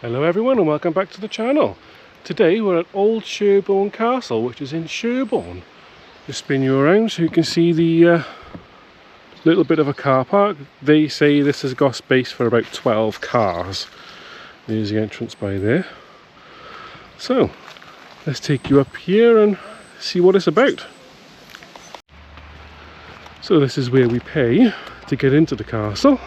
Hello everyone and welcome back to the channel. Today we're at Old Sherborne Castle, which is in Sherborne. Just spin you around so you can see the little bit of a car park. They say this has got space for about 12 cars. There's the entrance by there. So let's take you up here and see what it's about. So this is where we pay to get into the castle.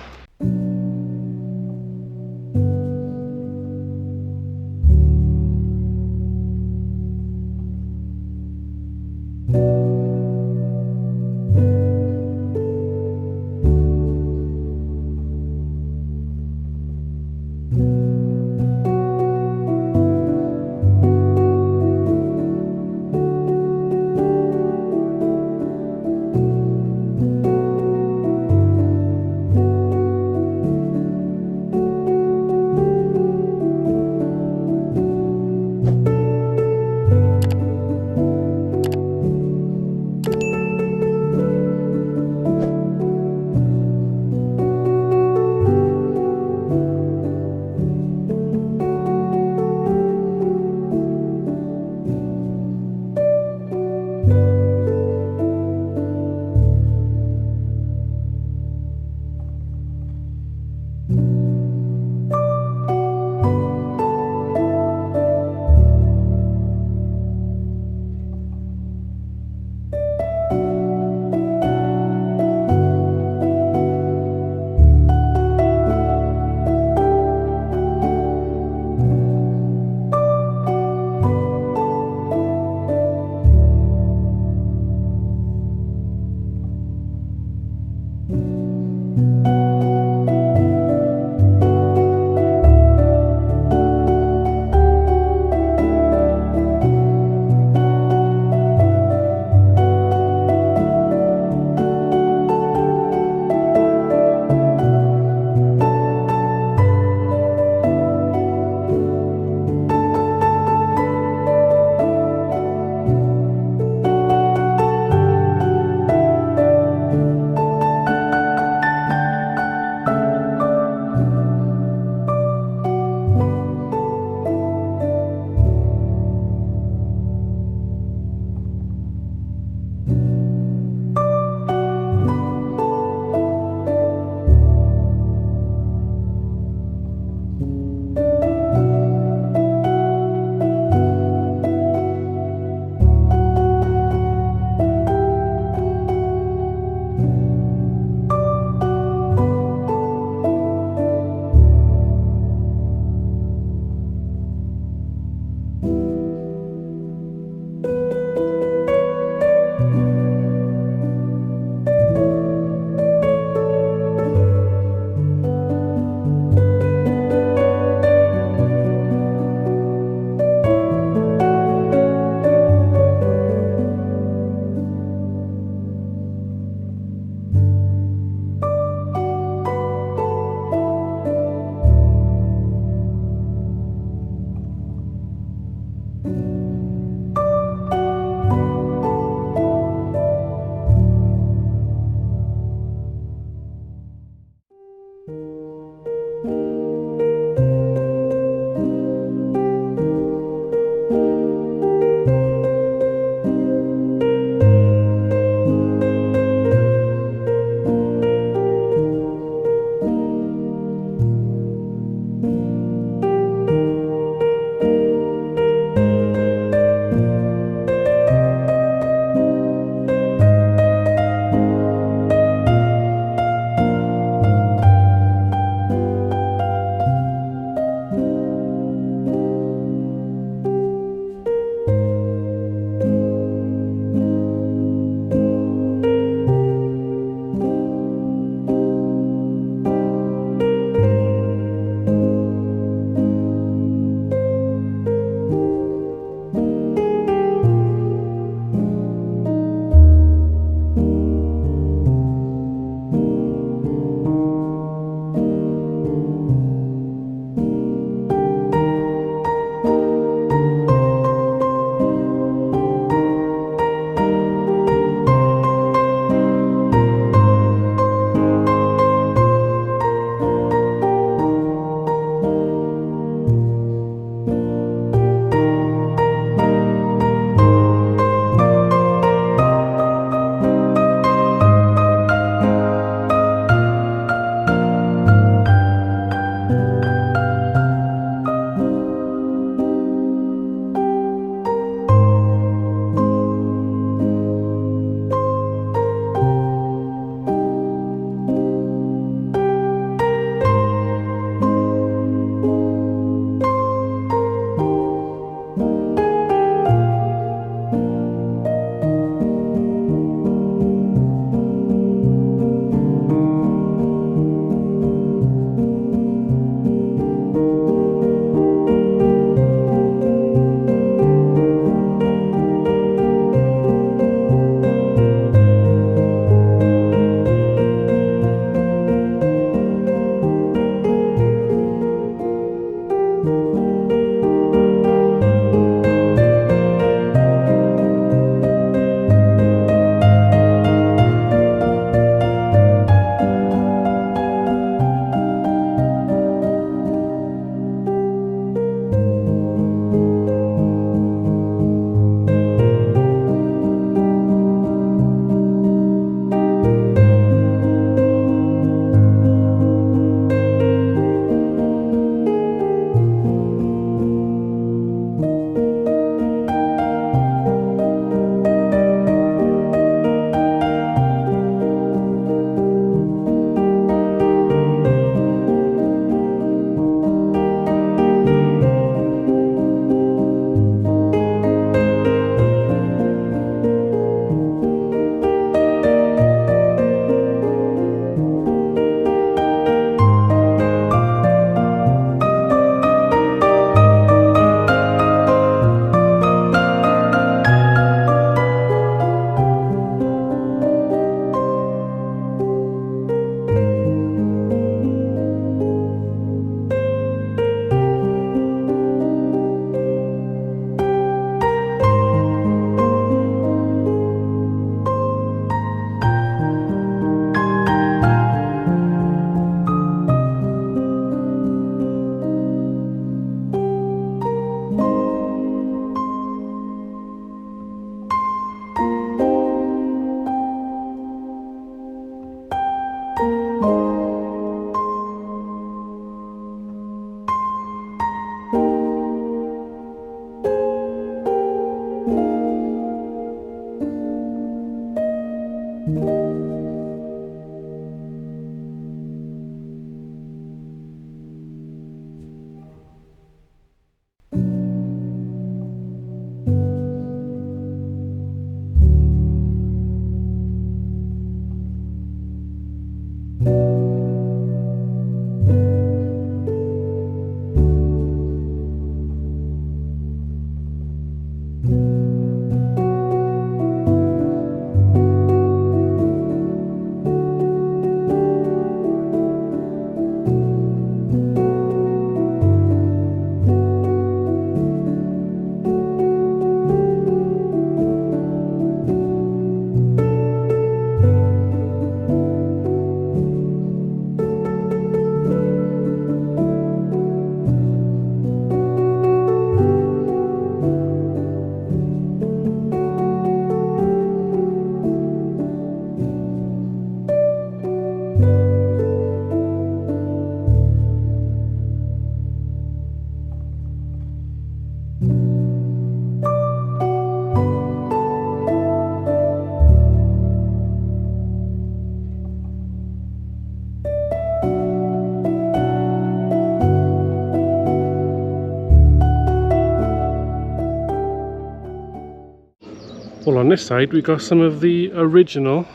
Well, on this side we got some of the original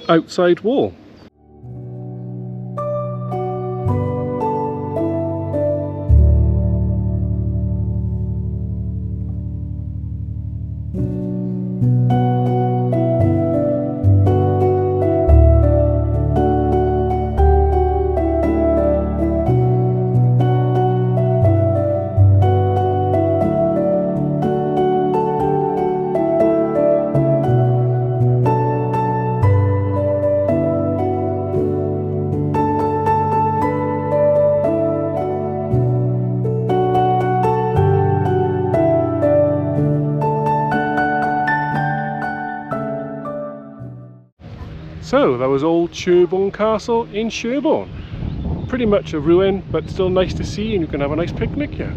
outside wall. So that was old Sherborne Castle in Sherborne. Pretty much a ruin, but still nice to see, and you can have a nice picnic here.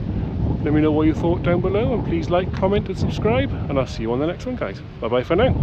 Let me know what you thought down below, and please like, comment and subscribe, and I'll see you on the next one, guys. Bye bye for now.